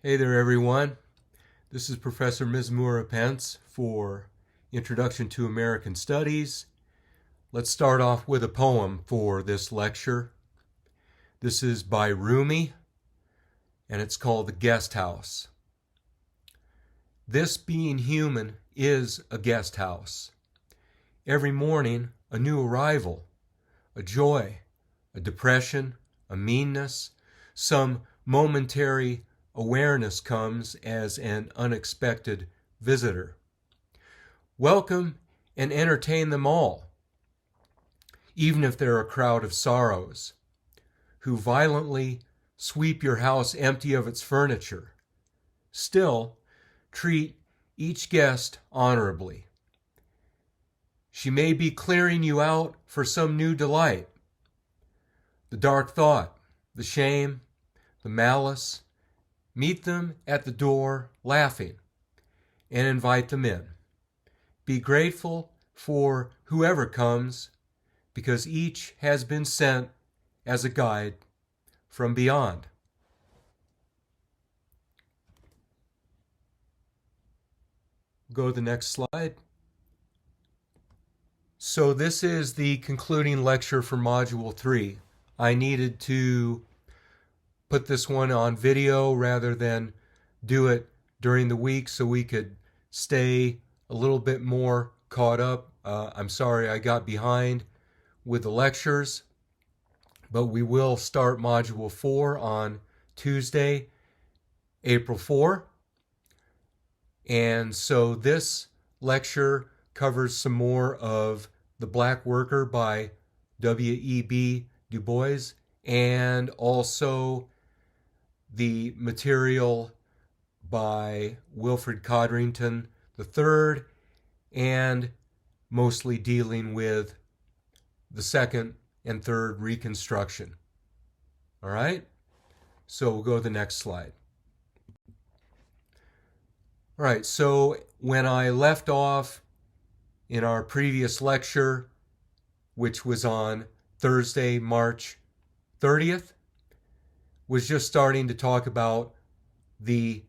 Hey there, everyone. This is Professor Mizmura Pence for Introduction to American Studies. Let's start off with a poem for this lecture. This is by Rumi, and it's called The Guest House. This being human is a guest house. Every morning, a new arrival, a joy, a depression, a meanness, some momentary awareness comes as an unexpected visitor. Welcome and entertain them all, even if they're a crowd of sorrows, who violently sweep your house empty of its furniture. Still, treat each guest honorably. She may be clearing you out for some new delight. The dark thought, the shame, the malice, meet them at the door laughing and invite them in. Be grateful for whoever comes, because each has been sent as a guide from beyond. Go to the next slide. So this is the concluding lecture for Module 3. I needed to put this one on video rather than do it during the week so we could stay a little bit more caught up. I'm sorry I got behind with the lectures, but we will start Module 4 on Tuesday, April 4. And so this lecture covers some more of The Black Worker by W.E.B. DuBois, and also the material by Wilfred Codrington III, and mostly dealing with the second and third Reconstruction. All right? So we'll go to the next slide. All right, so when I left off in our previous lecture, which was on Thursday, March 30th, was just starting to talk about the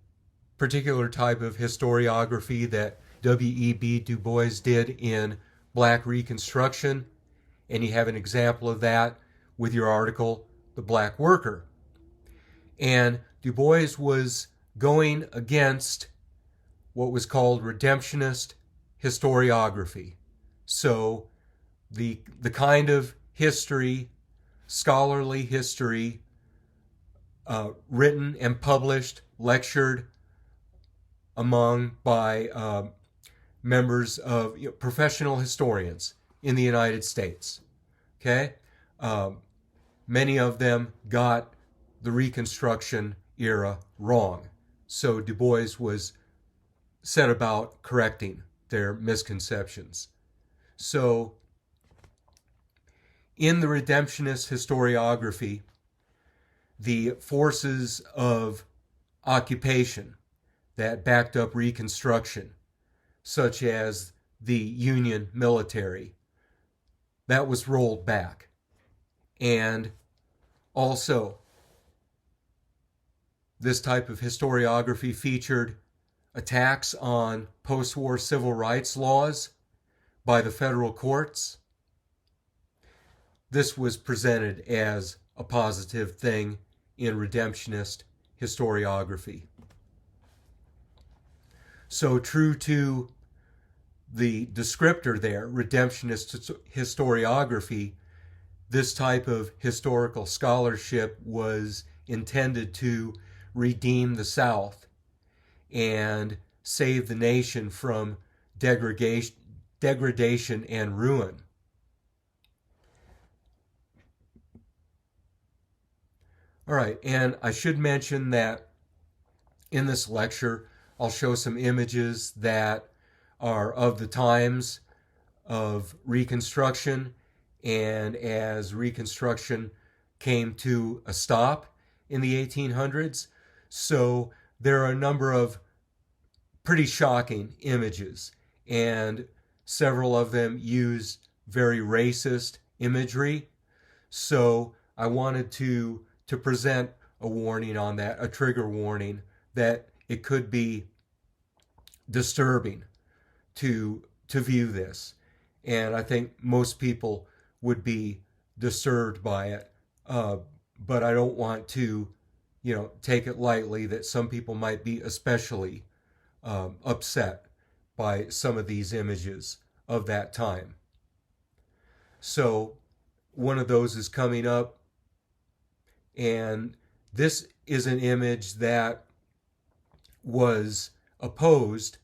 particular type of historiography that W.E.B. DuBois did in Black Reconstruction, and you have an example of that with your article, The Black Worker. And DuBois was going against what was called redemptionist historiography. So the kind of history, scholarly history, written and published, lectured by members of professional historians in the United States. Okay, many of them got the Reconstruction era wrong, so Du Bois was set about correcting their misconceptions. So, in the redemptionist historiography, the forces of occupation that backed up Reconstruction, such as the Union military, that was rolled back. And also, this type of historiography featured attacks on post-war civil rights laws by the federal courts. This was presented as a positive thing in redemptionist historiography. So true to the descriptor there, redemptionist historiography, this type of historical scholarship was intended to redeem the South and save the nation from degradation and ruin. All right, and I should mention that in this lecture, I'll show some images that are of the times of Reconstruction, and as Reconstruction came to a stop in the 1800s. So there are a number of pretty shocking images, and several of them use very racist imagery. So I wanted to present a warning on that, a trigger warning that it could be disturbing to view this, and I think most people would be disturbed by it. But I don't want to, take it lightly that some people might be especially upset by some of these images of that time. So one of those is coming up, and this is an image that was opposed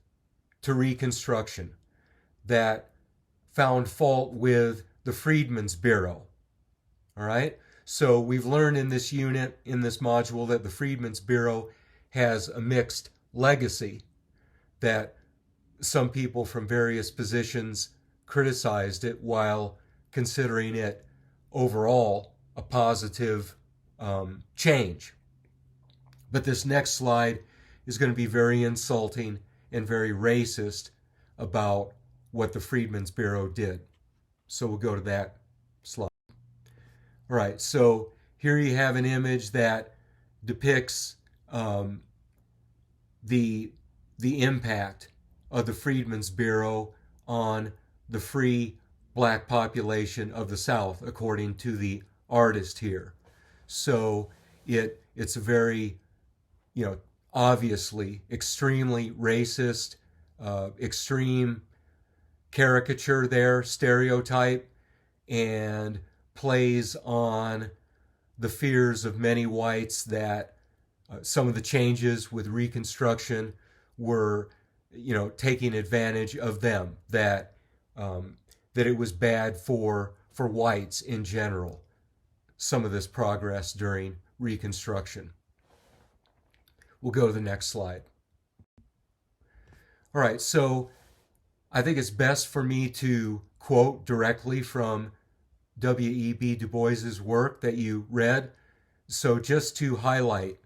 to Reconstruction, that found fault with the Freedmen's Bureau. All right? So we've learned in this unit, in this module, that the Freedmen's Bureau has a mixed legacy, that some people from various positions criticized it while considering it overall a positive change. But this next slide is going to be very insulting and very racist about what the Freedmen's Bureau did. So we'll go to that slide. All right, so here you have an image that depicts the impact of the Freedmen's Bureau on the free black population of the South, according to the artist here. So it's a very, obviously extremely racist, extreme caricature there, stereotype, and plays on the fears of many whites that some of the changes with Reconstruction were, taking advantage of them, that it was bad for whites in general, some of this progress during Reconstruction. We'll go to the next slide. All right, so I think it's best for me to quote directly from W.E.B. Du Bois's work that you read. So just to highlight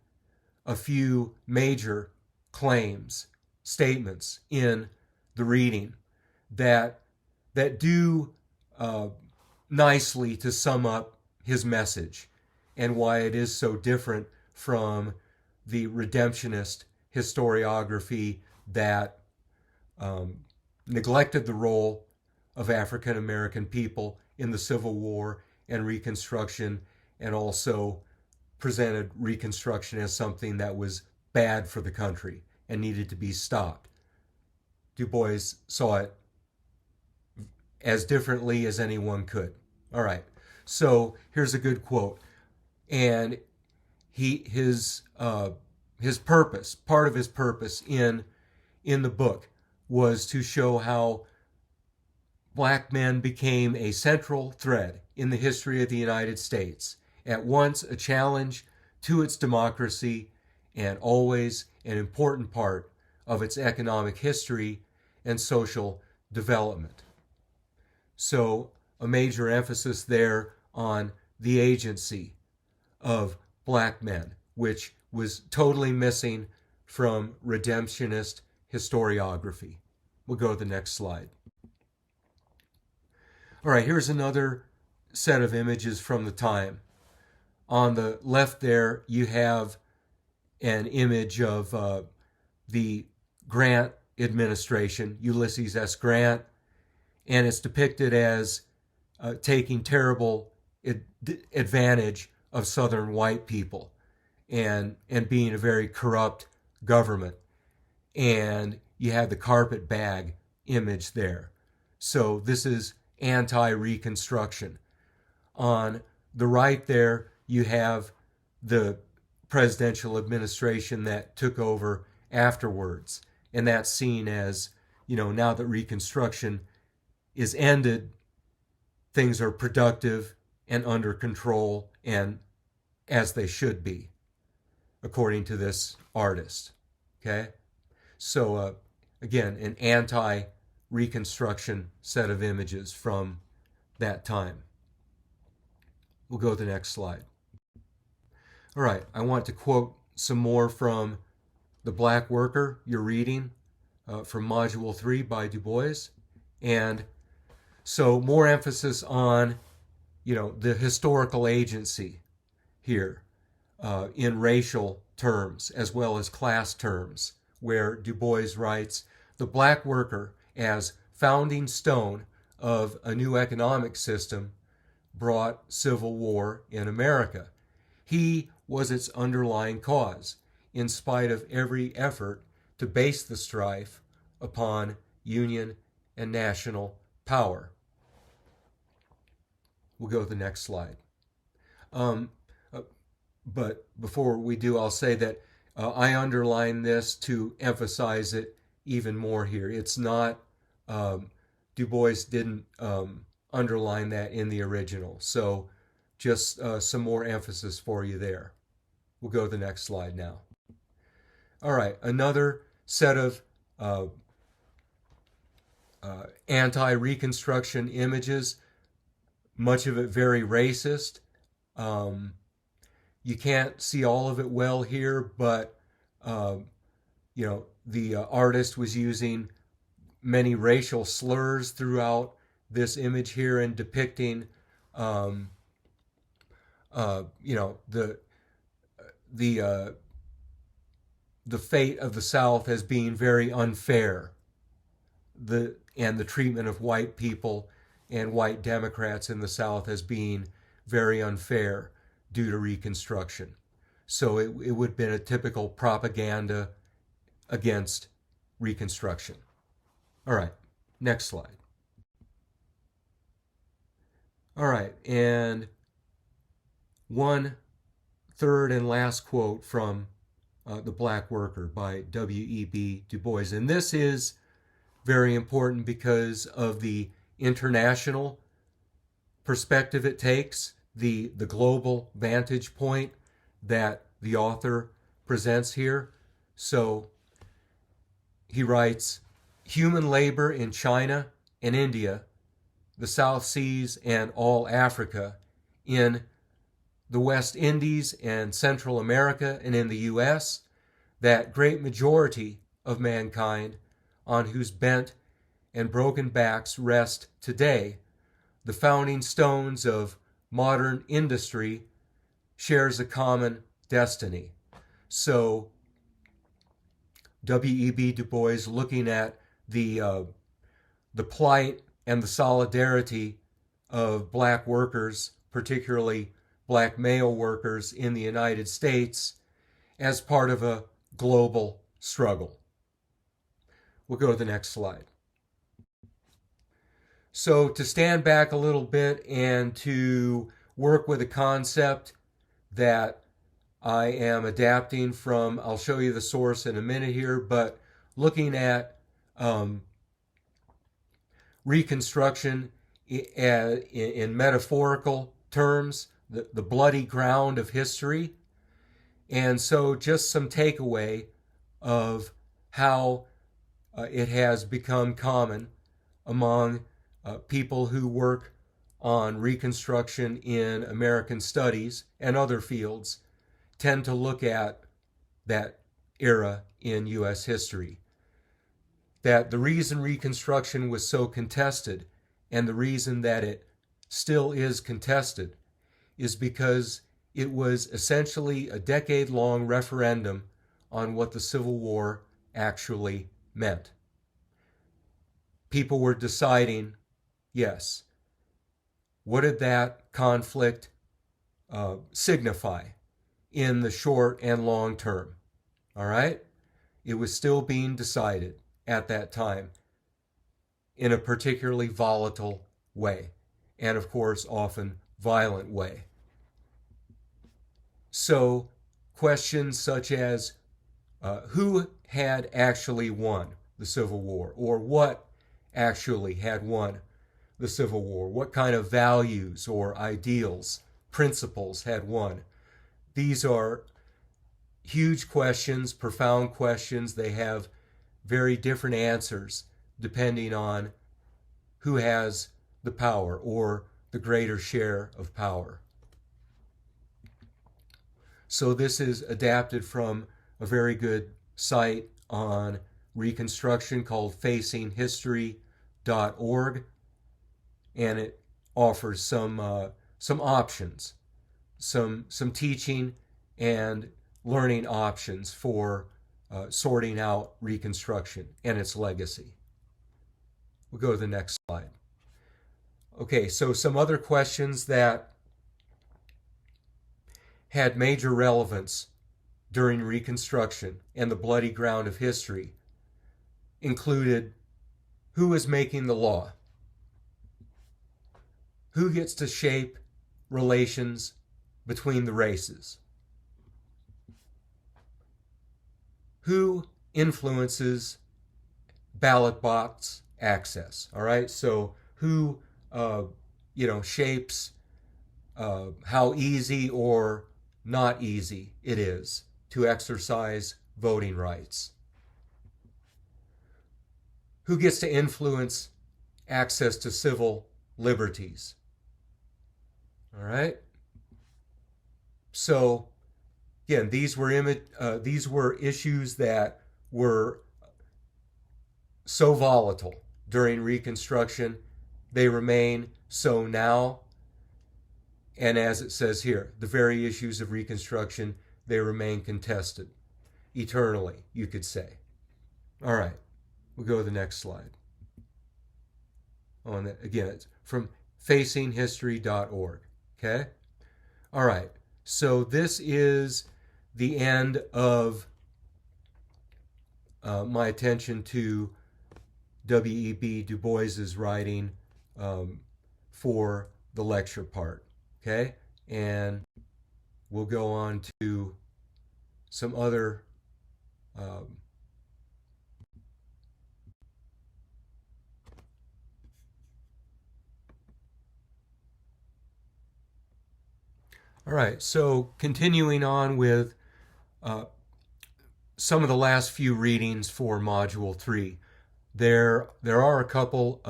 a few major claims, statements in the reading that do nicely to sum up his message and why it is so different from the redemptionist historiography that neglected the role of African American people in the Civil War and Reconstruction, and also presented Reconstruction as something that was bad for the country and needed to be stopped. Du Bois saw it as differently as anyone could. All right, so here's a good quote. And his purpose, part of his purpose in the book, was to show how black men became a central thread in the history of the United States, at once a challenge to its democracy and always an important part of its economic history and social development. So a major emphasis there on the agency of black men, which was totally missing from redemptionist historiography. We'll go to the next slide. All right, here's another set of images from the time. On the left there, you have an image of the Grant administration, Ulysses S. Grant, and it's depicted as taking terrible advantage of Southern white people and being a very corrupt government. And you have the carpet bag image there. So this is anti-Reconstruction. On the right there, you have the presidential administration that took over afterwards. And that's seen as, now that Reconstruction is ended, things are productive and under control and as they should be, according to this artist. Okay? So, again, an anti-Reconstruction set of images from that time. We'll go to the next slide. All right, I want to quote some more from The Black Worker, you're reading from Module 3 by Du Bois. And so more emphasis on, the historical agency here in racial terms as well as class terms, where DuBois writes, the black worker as founding stone of a new economic system brought civil war in America. He was its underlying cause, in spite of every effort to base the strife upon Union and national power. We'll go to the next slide. But before we do, I'll say that I underline this to emphasize it even more here. It's not, Du Bois didn't underline that in the original. So just some more emphasis for you there. We'll go to the next slide now. All right, another set of anti-Reconstruction images, much of it very racist. You can't see all of it well here, but the artist was using many racial slurs throughout this image here and depicting, the fate of the South as being very unfair, and the treatment of white people and white Democrats in the South as being very unfair due to Reconstruction. So it would have been a typical propaganda against Reconstruction. All right, next slide. All right, and one third and last quote from The Black Worker by W.E.B. Du Bois. And this is very important because of the international perspective it takes, the global vantage point that the author presents here. So he writes, human labor in China and India, the South Seas, and all Africa, in the West Indies and Central America and in the U.S., that great majority of mankind on whose bent and broken backs rest today the founding stones of modern industry, shares a common destiny. So W.E.B. Du Bois, looking at the plight and the solidarity of black workers, particularly black male workers in the United States, as part of a global struggle. We'll go to the next slide. So to stand back a little bit and to work with a concept that I am adapting from, I'll show you the source in a minute here, but looking at Reconstruction in metaphorical terms, the bloody ground of history. And so just some takeaway of how it has become common among people who work on Reconstruction in American studies and other fields tend to look at that era in U.S. history. That the reason Reconstruction was so contested and the reason that it still is contested is because it was essentially a decade-long referendum on what the Civil War actually meant. People were deciding, yes, what did that conflict signify in the short and long term? All right? It was still being decided at that time in a particularly volatile way, and of course, often violent way. So, questions such as who had actually won the Civil War, or what actually had won the Civil War? What kind of values or ideals, principles had won? These are huge questions, profound questions. They have very different answers depending on who has the power or the greater share of power. So this is adapted from a very good site on Reconstruction called facinghistory.org, and it offers some options, some teaching and learning options for sorting out Reconstruction and its legacy. We'll go to the next slide. Okay, so some other questions that had major relevance during Reconstruction and the bloody ground of history included: who is making the law? Who gets to shape relations between the races? Who influences ballot box access? All right, so who shapes how easy or not easy it is to exercise voting rights? Who gets to influence access to civil liberties? All right. So again, these were issues that were so volatile during Reconstruction. They remain so now. And as it says here, the very issues of Reconstruction, they remain contested eternally, you could say. All right, we'll go to the next slide. Oh, and again, it's from facinghistory.org. Okay? All right, so this is the end of my attention to W.E.B. DuBois's writing for the lecture part. Okay, and we'll go on to some other all right, so continuing on with some of the last few readings for Module 3. There are a couple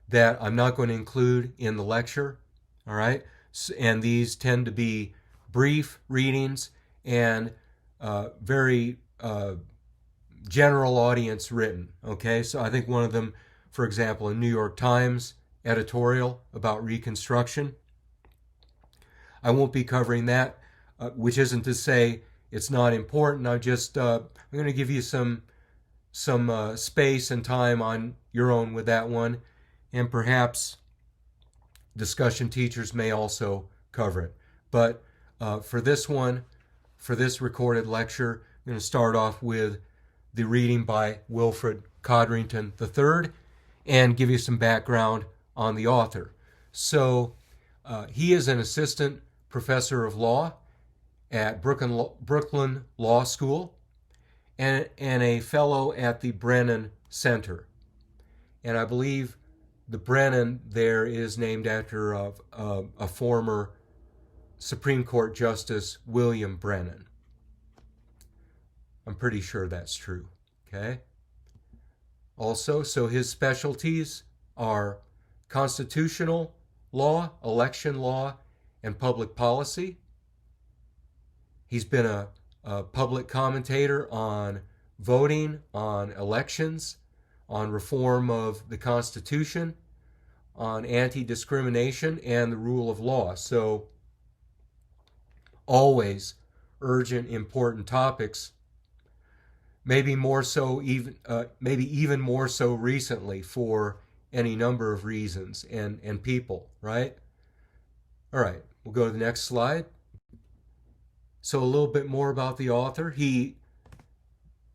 that I'm not going to include in the lecture. All right, and these tend to be brief readings and very general audience written. Okay, so I think one of them, for example, a New York Times editorial about Reconstruction. I won't be covering that, which isn't to say it's not important. I'm going to give you some space and time on your own with that one, and perhaps discussion teachers may also cover it. But for this recorded lecture, I'm going to start off with the reading by Wilfred Codrington III and give you some background on the author. So he is an assistant professor of law at Brooklyn Law School and a fellow at the Brennan Center. And I believe the Brennan there is named after a former Supreme Court Justice, William Brennan. I'm pretty sure that's true. Okay. Also, so his specialties are constitutional law, election law, and public policy. He's been a public commentator on voting, on elections, on reform of the Constitution, on anti-discrimination, and the rule of law. So always urgent, important topics. Maybe even more so recently for any number of reasons and people, right? All right, we'll go to the next slide. So a little bit more about the author. He,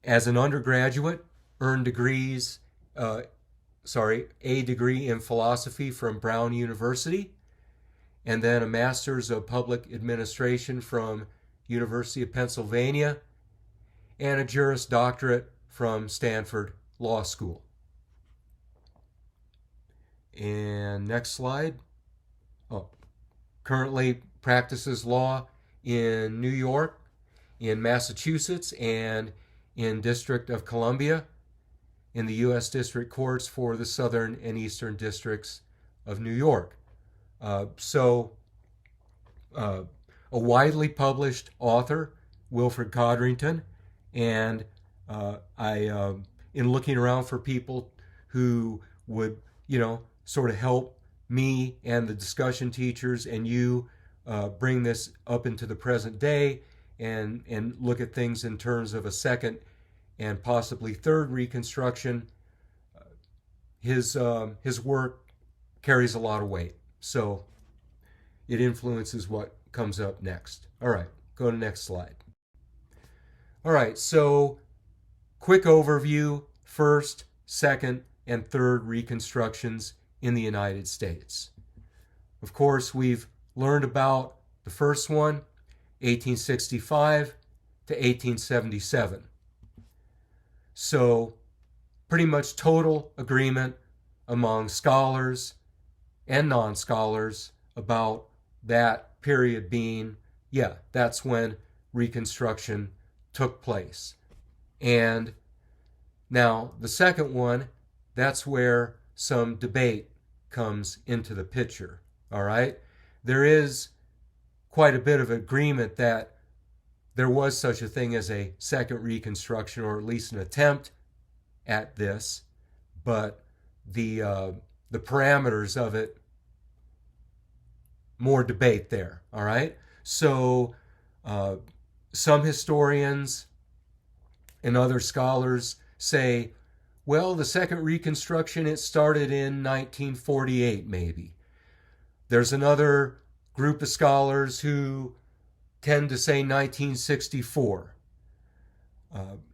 as an undergraduate, earned a degree in philosophy from Brown University, and then a master's of public administration from University of Pennsylvania, and a Juris Doctorate from Stanford Law School. And next slide. Currently practices law in New York, in Massachusetts, and in District of Columbia, in the U.S. District Courts for the Southern and Eastern Districts of New York. A widely published author, Wilfred Codrington, and in looking around for people who would, sort of help me and the discussion teachers and you bring this up into the present day and look at things in terms of a second and possibly third Reconstruction, his work carries a lot of weight. So it influences what comes up next. All right, go to the next slide. All right, so quick overview, first, second, and third Reconstructions in the United States. Of course, we've learned about the first one, 1865 to 1877. So pretty much total agreement among scholars and non-scholars about that period being, yeah, that's when Reconstruction took place. And now the second one, that's where some debate comes into the picture. All right? There is quite a bit of agreement that there was such a thing as a second Reconstruction, or at least an attempt at this, but the parameters of it, more debate there. All right? So some historians and other scholars say, well, the second Reconstruction, it started in 1948 maybe. There's another group of scholars who tend to say 1964.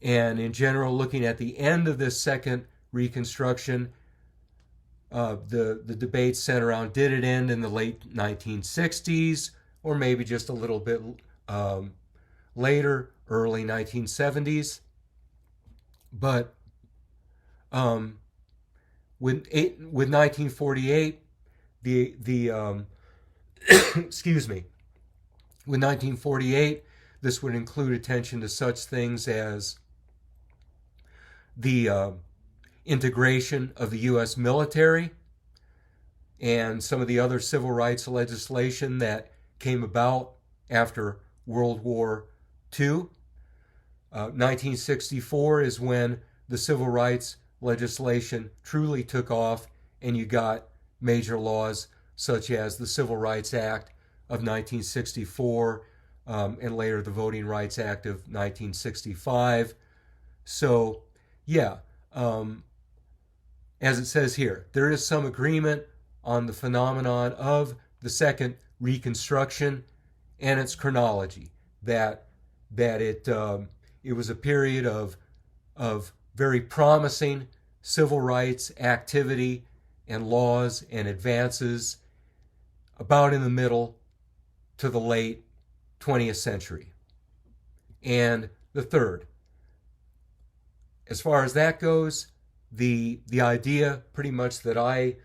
And in general, looking at the end of this second Reconstruction, the debates center around, did it end in the late 1960s, or maybe just a little bit later, early 1970s. But with 1948, the excuse me, with 1948, this would include attention to such things as the integration of the U.S. military and some of the other civil rights legislation that came about after World War II. 1964 is when the civil rights legislation truly took off, and you got major laws such as the Civil Rights Act of 1964 and later the Voting Rights Act of 1965. So, yeah, as it says here, there is some agreement on the phenomenon of the second Reconstruction and its chronology, that it was a period of very promising civil rights activity and laws and advances about in the middle to the late 20th century. And the third, as far as that goes, the idea pretty much that I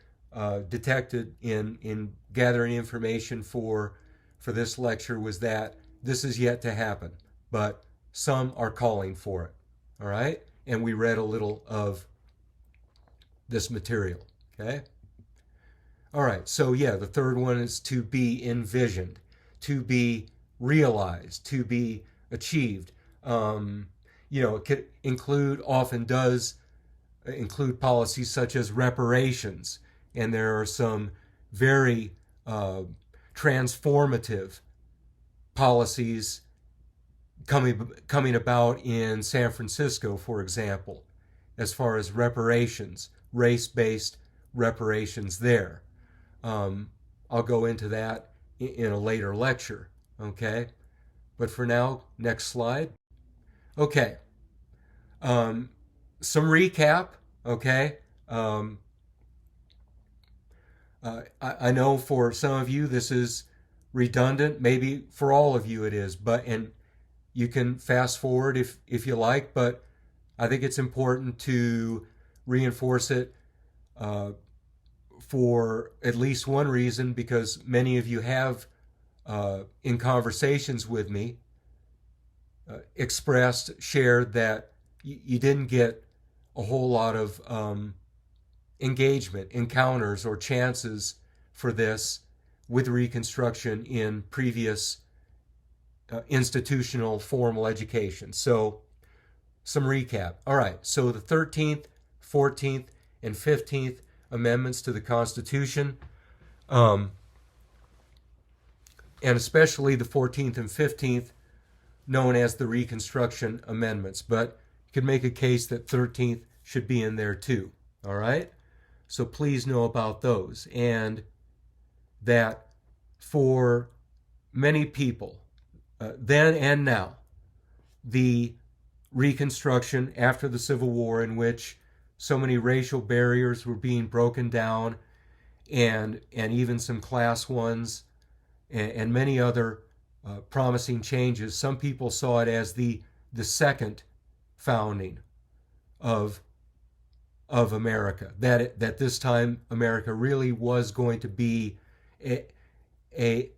detected in gathering information for this lecture was that this is yet to happen, but some are calling for it. All right? And we read a little of this material. Okay? All right, so yeah, the third one is to be envisioned, to be realized, to be achieved. It could include, often does include policies such as reparations, and there are some very transformative policies coming about in San Francisco, for example, as far as reparations, race-based reparations there. I'll go into that in a later lecture, okay? But for now, next slide. Okay. Some recap, okay? I know for some of you this is redundant, maybe for all of you it is, and you can fast forward if you like, but I think it's important to reinforce it for at least one reason, because many of you have, in conversations with me, shared that you didn't get a whole lot of engagement, encounters, or chances for this with Reconstruction in previous institutional formal education. So, some recap. All right, so the 13th, 14th, and 15th Amendments to the Constitution and especially the 14th and 15th, known as the Reconstruction Amendments. But you could make a case that 13th should be in there too. All right? So please know about those. And that for many people, then and now, the Reconstruction after the Civil War, in which so many racial barriers were being broken down, and even some class ones, and many other promising changes. Some people saw it as the second founding of America. That this time America really was going to be a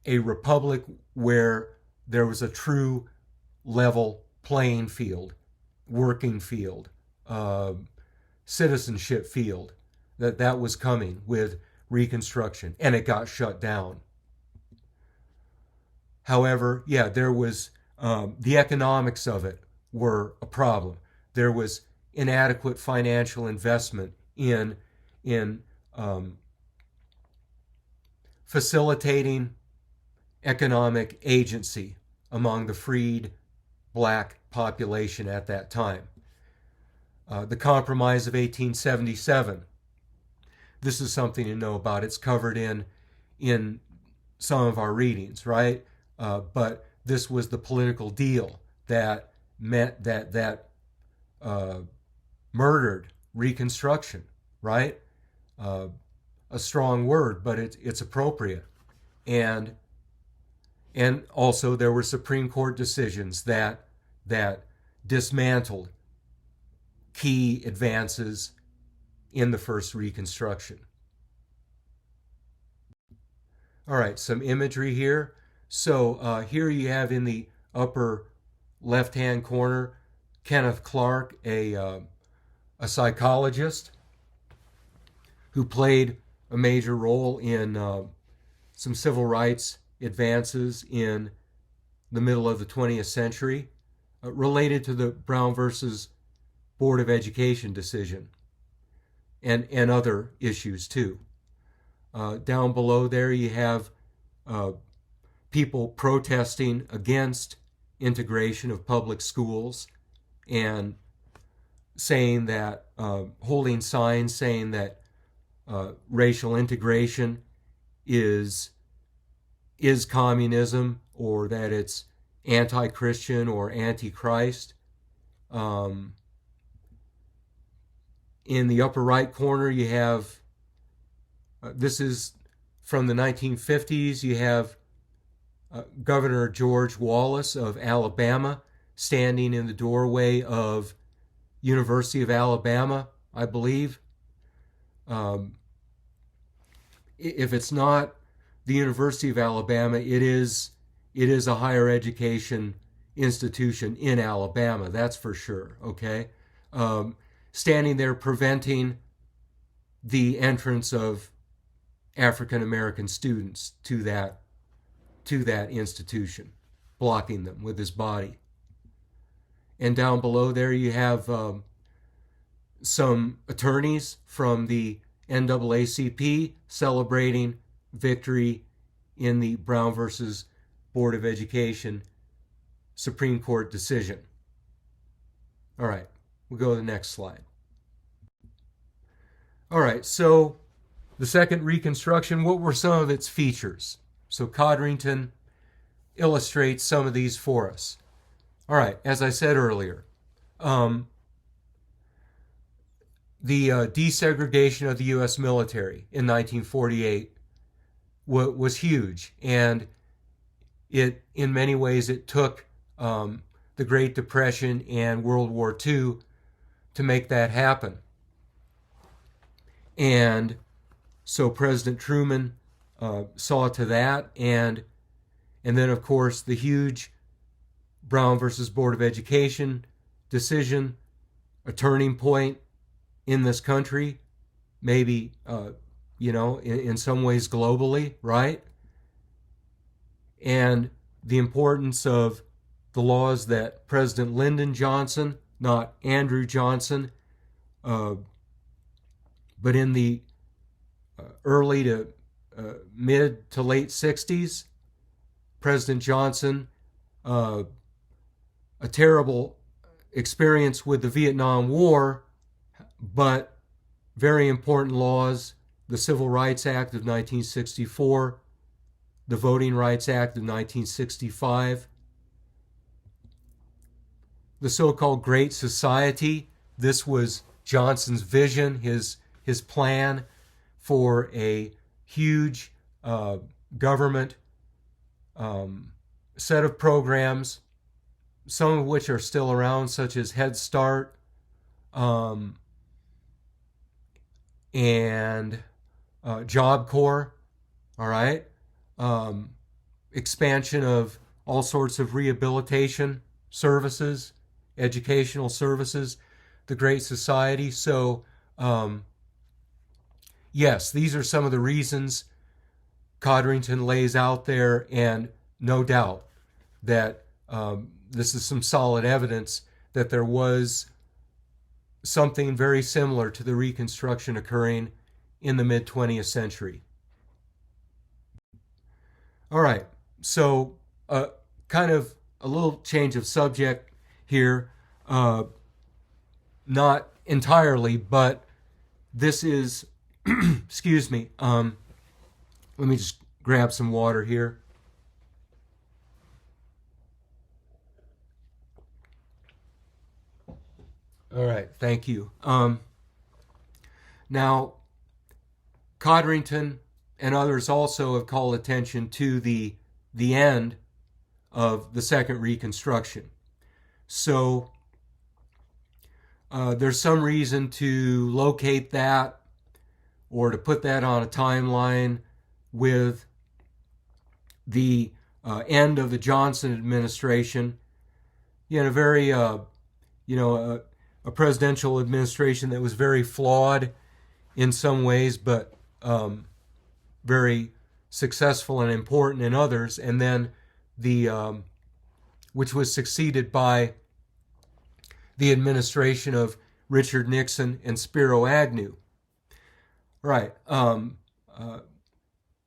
republic where there was a true level playing field, working field, citizenship field. That was coming with Reconstruction, and it got shut down. However, yeah, there was the economics of it were a problem. There was inadequate financial investment in facilitating economic agency among the freed black population at that time. The Compromise of 1877. This is something to know about. It's covered in some of our readings, right? But this was the political deal that meant that murdered Reconstruction, right? A strong word, but it's appropriate. And also there were Supreme Court decisions that dismantled key advances in the first Reconstruction. All right, some imagery here. So here you have in the upper left-hand corner Kenneth Clark, a psychologist who played a major role in some civil rights advances in the middle of the 20th century, related to the Brown versus Board of Education decision, and other issues too. Down below there you have people protesting against integration of public schools and saying that, holding signs saying that racial integration is communism, or that it's anti-Christian or anti-Christ. In the upper right corner you have, this is from the 1950s, you have Governor George Wallace of Alabama standing in the doorway of University of Alabama, I believe. If it's not the University of Alabama, it is a higher education institution in Alabama, that's for sure, okay? Standing there preventing the entrance of African American students to that institution, blocking them with his body. And down below there you have some attorneys from the NAACP celebrating victory in the Brown versus Board of Education Supreme Court decision. All right, we'll go to the next slide. All right, so the second Reconstruction, what were some of its features? So Codrington illustrates some of these for us. All right, as I said earlier, the desegregation of the U.S. military in 1948 was huge, and it, in many ways, it took the Great Depression and World War II to make that happen. And so President Truman saw to that, and then of course the huge Brown versus Board of Education decision, a turning point in this country, maybe in some ways globally, right? And the importance of the laws that President Lyndon Johnson, not Andrew Johnson, but in the early to mid to late 60s, President Johnson, a terrible experience with the Vietnam War, but very important laws, the Civil Rights Act of 1964, the Voting Rights Act of 1965, the so-called Great Society. This was Johnson's vision, his plan for a huge government set of programs, some of which are still around, such as Head Start and Job Corps, all right? Expansion of all sorts of rehabilitation services, educational services, the Great Society. So, yes, these are some of the reasons Codrington lays out there, and no doubt that this is some solid evidence that there was something very similar to the Reconstruction occurring in the mid-20th century. All right, so kind of a little change of subject here. Not entirely, but this is, excuse me, let me just grab some water here. All right, thank you. Now, Codrington and others also have called attention to the end of the Second Reconstruction. So there's some reason to locate that or to put that on a timeline with the end of the Johnson administration. You know, very, a presidential administration that was very flawed in some ways, but very successful and important in others. And then which was succeeded by the administration of Richard Nixon and Spiro Agnew. Right.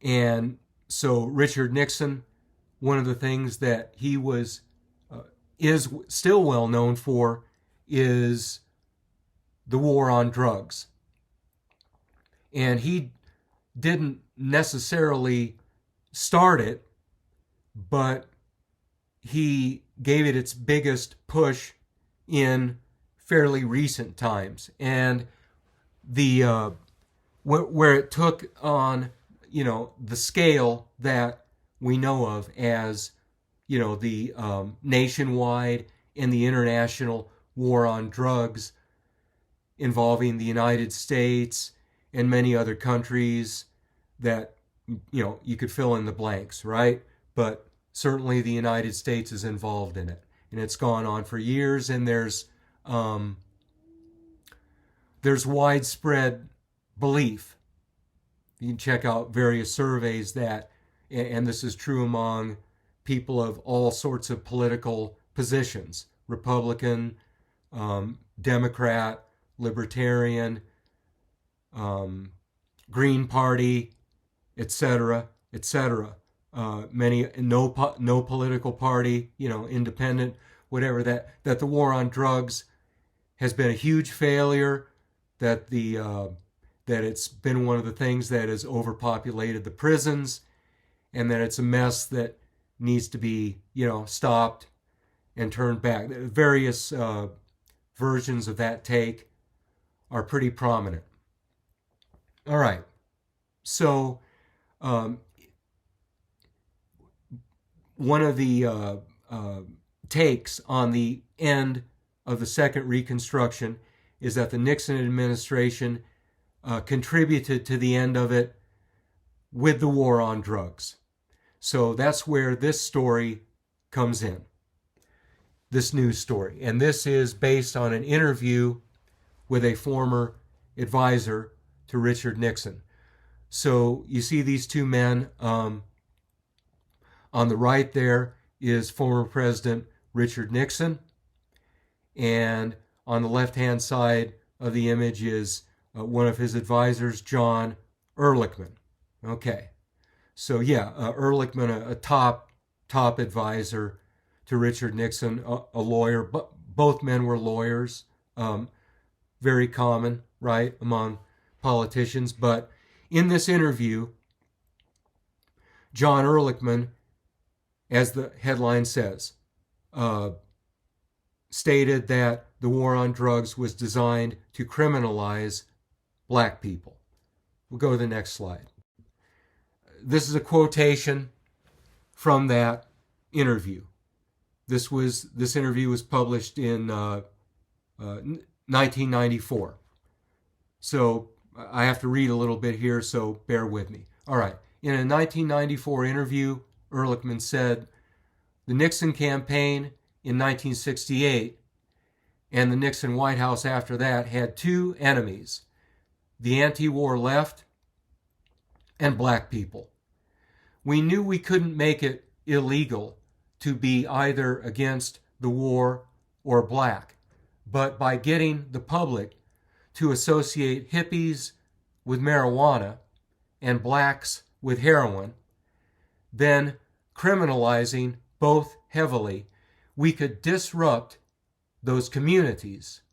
And so Richard Nixon, one of the things that he is still well known for is the war on drugs. And he didn't necessarily start it, but he gave it its biggest push in fairly recent times. And the where it took on, the scale that we know of as, the nationwide and the international war on drugs involving the United States and many other countries that, you could fill in the blanks, right? But certainly the United States is involved in it. And it's gone on for years, and there's widespread belief. You can check out various surveys that, and this is true among people of all sorts of political positions, Republican, Democrat, Libertarian, Green Party, etc., etc. Many no political party, independent, whatever. That the war on drugs has been a huge failure. That that it's been one of the things that has overpopulated the prisons, and that it's a mess that needs to be stopped and turned back. Various versions of that take are pretty prominent. All right, so one of the takes on the end of the Second Reconstruction is that the Nixon administration contributed to the end of it with the war on drugs. So that's where this story comes in, this news story. And this is based on an interview with a former advisor to Richard Nixon. So you see these two men. On the right there is former President Richard Nixon. And on the left-hand side of the image is one of his advisors, John Ehrlichman. Okay. So yeah, Ehrlichman, a top top advisor to Richard Nixon, a lawyer. But both men were lawyers, very common, right, among politicians. But in this interview, John Ehrlichman, as the headline says, stated that the war on drugs was designed to criminalize black people. We'll go to the next slide. This is a quotation from that interview. This interview was published in 1994. So I have to read a little bit here, so bear with me. All right. In a 1994 interview, Ehrlichman said, the Nixon campaign in 1968 and the Nixon White House after that had two enemies, the anti-war left and black people. We knew we couldn't make it illegal to be either against the war or black, but by getting the public to associate hippies with marijuana and blacks with heroin, then criminalizing both heavily, we could disrupt those communities.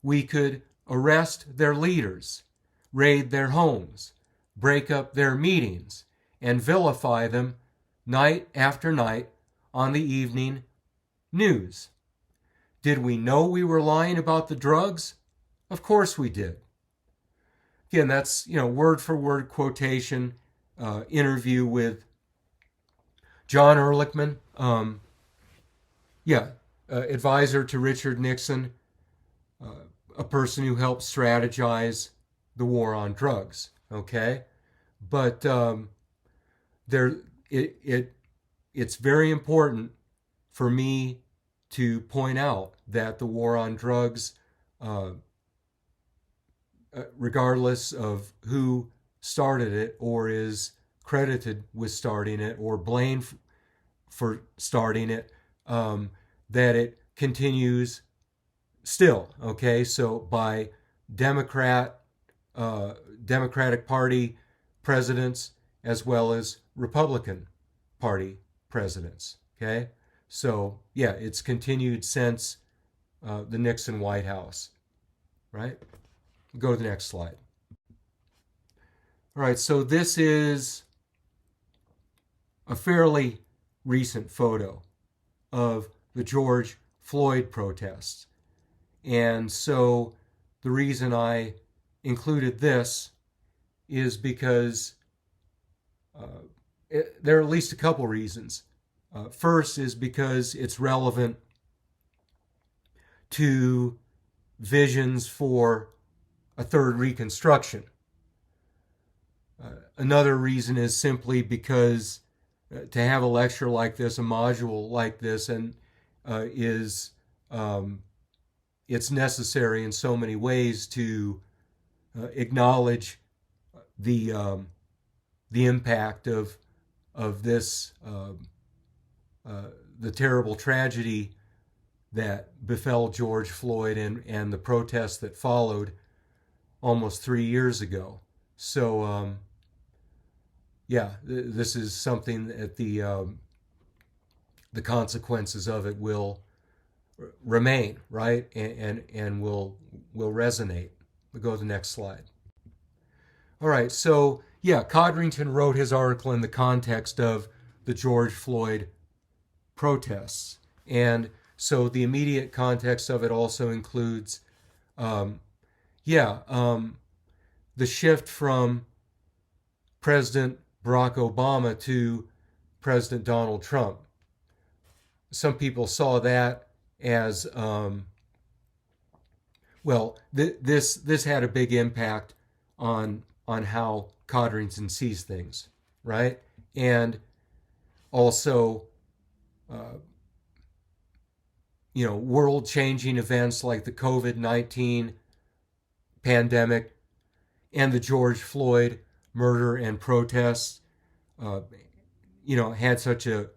We could arrest their leaders, raid their homes, break up their meetings, and vilify them night after night on the evening news. Did we know we were lying about the drugs? Of course we did. Again, that's, word for word quotation, interview with John Ehrlichman, advisor to Richard Nixon, a person who helped strategize the war on drugs. Okay, but it's very important for me to point out that the war on drugs, regardless of who started it or is credited with starting it or blamed for starting it, that it continues still. Okay, so by Democratic Party presidents as well as Republican Party presidents. Okay, so yeah, it's continued since the Nixon White House, right? Go to the next slide. All right, so this is a fairly recent photo of the George Floyd protests. And so the reason I included this is because there are at least a couple reasons. First is because it's relevant to visions for a third Reconstruction. Another reason is simply because to have a lecture like this, a module like this, and it's necessary in so many ways to acknowledge the impact of this, the terrible tragedy that befell George Floyd and the protests that followed almost 3 years ago. So this is something that the consequences of it will remain, right, and will resonate. We'll go to the next slide. All right, so Codrington wrote his article in the context of the George Floyd protests, and so the immediate context of it also includes, the shift from President Barack Obama to President Donald Trump. Some people saw that as, this had a big impact on how Codrington sees things, right? And also, world-changing events like the COVID-19 pandemic and the George Floyd murder and protests, had such a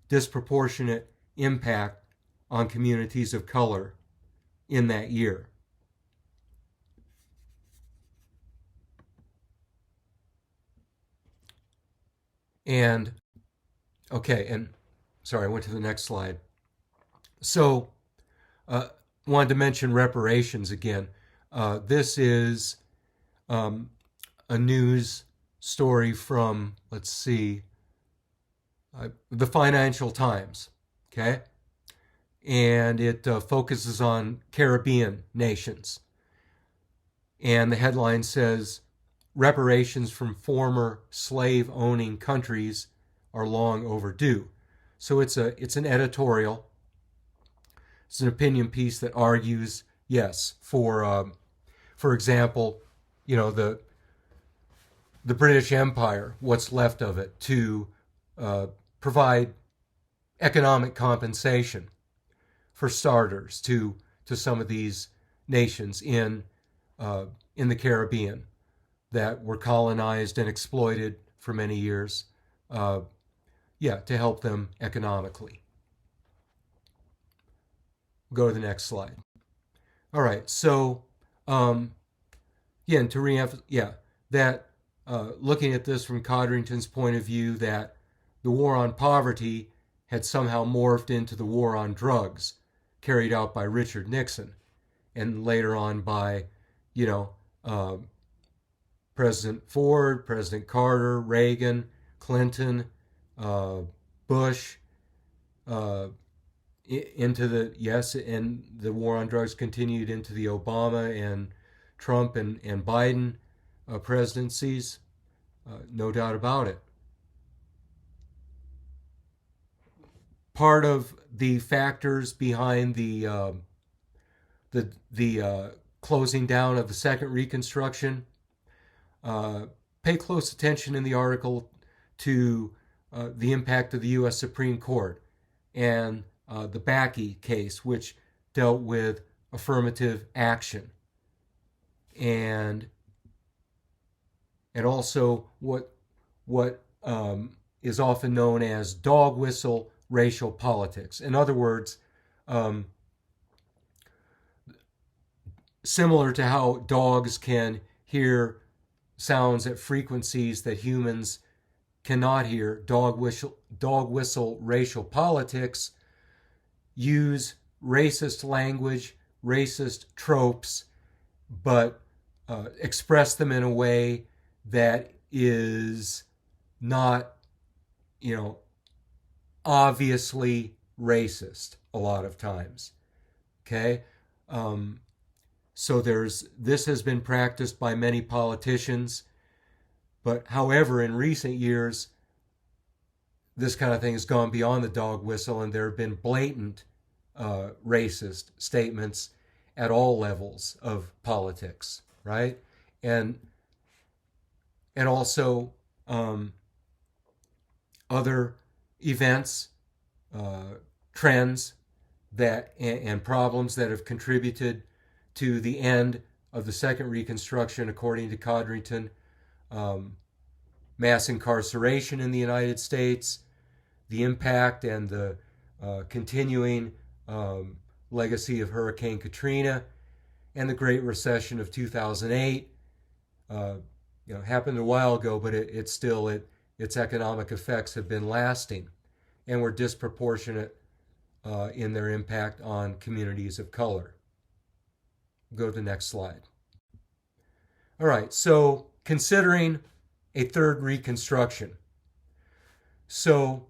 disproportionate impact on communities of color in that year. And Okay, and sorry, I went to the next slide. So, wanted to mention reparations again. This is um, a news story from, let's see, the Financial Times. Okay, and it focuses on Caribbean nations. And the headline says, reparations from former slave owning countries are long overdue. So it's an editorial. It's an opinion piece that argues, yes, for example, the British Empire, what's left of it, to provide economic compensation for starters to some of these nations in the Caribbean that were colonized and exploited for many years. To help them economically. Go to the next slide. All right, so and to reemphasize, that looking at this from Codrington's point of view, that the war on poverty had somehow morphed into the war on drugs carried out by Richard Nixon, and later on by, President Ford, President Carter, Reagan, Clinton, Bush, and the war on drugs continued into the Obama and Trump and Biden presidencies, no doubt about it. Part of the factors behind the closing down of the second Reconstruction, pay close attention in the article to the impact of the U.S. Supreme Court and the Bakke case, which dealt with affirmative action, and also what is often known as dog whistle racial politics. In other words, similar to how dogs can hear sounds at frequencies that humans cannot hear, dog whistle racial politics use racist language, racist tropes, but express them in a way that is not, obviously racist a lot of times. Okay? So this has been practiced by many politicians, but however, in recent years, this kind of thing has gone beyond the dog whistle, and there have been blatant racist statements at all levels of politics, right? And also other events, trends and problems that have contributed to the end of the second Reconstruction, according to Codrington. Mass incarceration in the United States, the impact and the continuing legacy of Hurricane Katrina, and the Great Recession of 2008. Happened a while ago, but its economic effects have been lasting and were disproportionate in their impact on communities of color. Go to the next slide. All right, so considering a third Reconstruction. So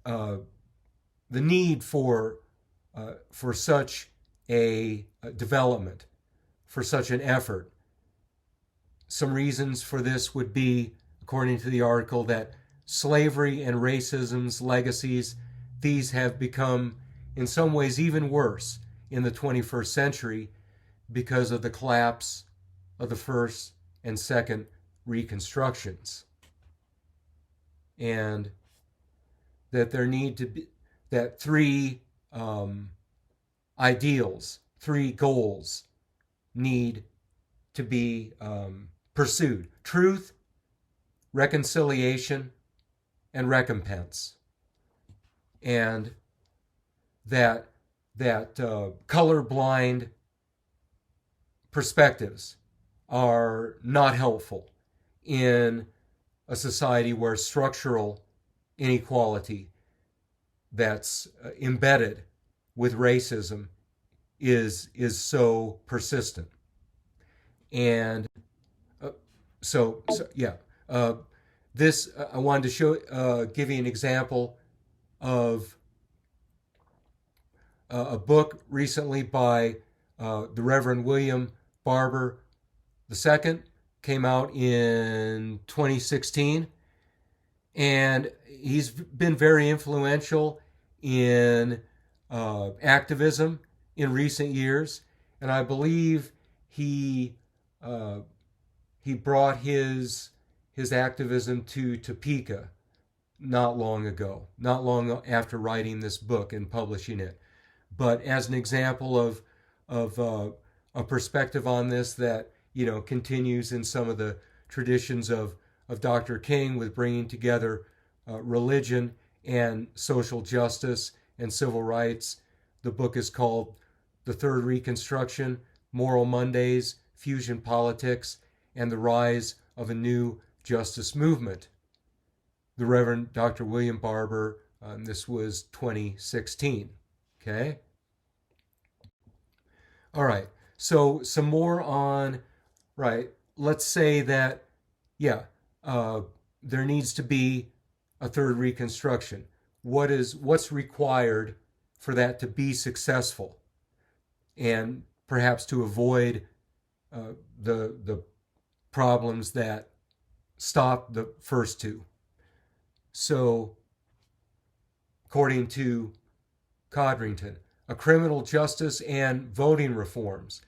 the need for such a development, for such an effort. Some reasons for this would be, according to the article, that slavery and racism's legacies, these have become in some ways even worse in the 21st century because of the collapse of the first and second Reconstructions. And that there need to be that three ideals, three goals need to be pursued: truth, reconciliation, and recompense. And that colorblind perspectives are not helpful in a society where structural inequality that's embedded with racism is so persistent. And this I wanted to give you an example of a book recently by the Reverend William Barber II, came out in 2016, and he's been very influential in activism in recent years, and I believe he brought his activism to Topeka not long after writing this book and publishing it. But as an example of a perspective on this that continues in some of the traditions of Dr. King, with bringing together religion and social justice and civil rights. The book is called The Third Reconstruction, Moral Mondays, Fusion Politics, and the Rise of a New Justice Movement. The Reverend Dr. William Barber, this was 2016. Okay? All right. So some more on, right, let's say that, there needs to be a third Reconstruction. What's required for that to be successful, and perhaps to avoid the problems that stopped the first two? So, according to Codrington, a criminal justice and voting reforms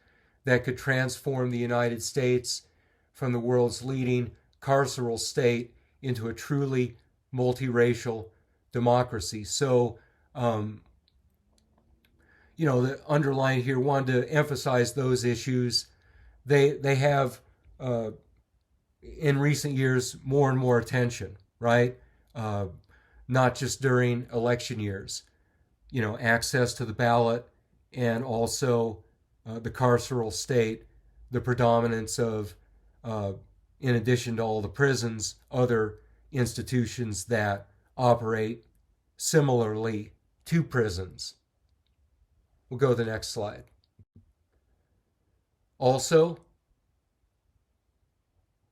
that could transform the United States from the world's leading carceral state into a truly multiracial democracy. So, the underline here, wanted to emphasize those issues. They have, in recent years, more and more attention, right? Not just during election years. Access to the ballot, and also the carceral state, the predominance of, in addition to all the prisons, other institutions that operate similarly to prisons. We'll go to the next slide. Also, a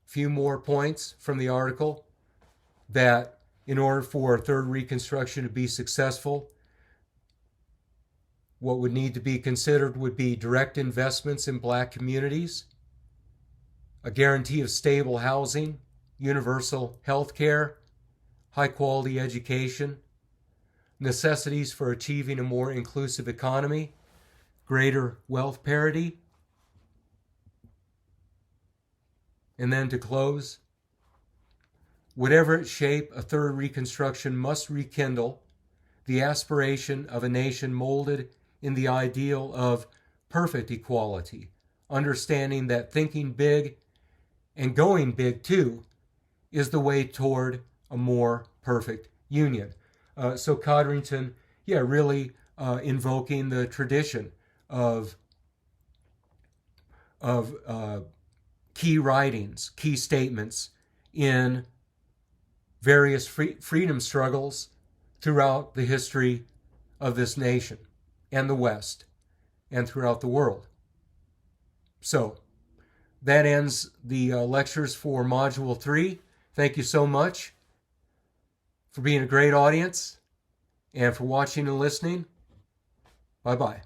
few more points from the article, that in order for a third Reconstruction to be successful, what would need to be considered would be direct investments in Black communities, a guarantee of stable housing, universal health care, high-quality education, necessities for achieving a more inclusive economy, greater wealth parity. And then to close, whatever its shape, a third Reconstruction must rekindle the aspiration of a nation molded in the ideal of perfect equality, understanding that thinking big and going big too is the way toward a more perfect union. So Codrington, really invoking the tradition of key writings, key statements in various freedom struggles throughout the history of this nation and the West and throughout the world. So that ends the lectures for Module 3. Thank you so much for being a great audience and for watching and listening. Bye-bye.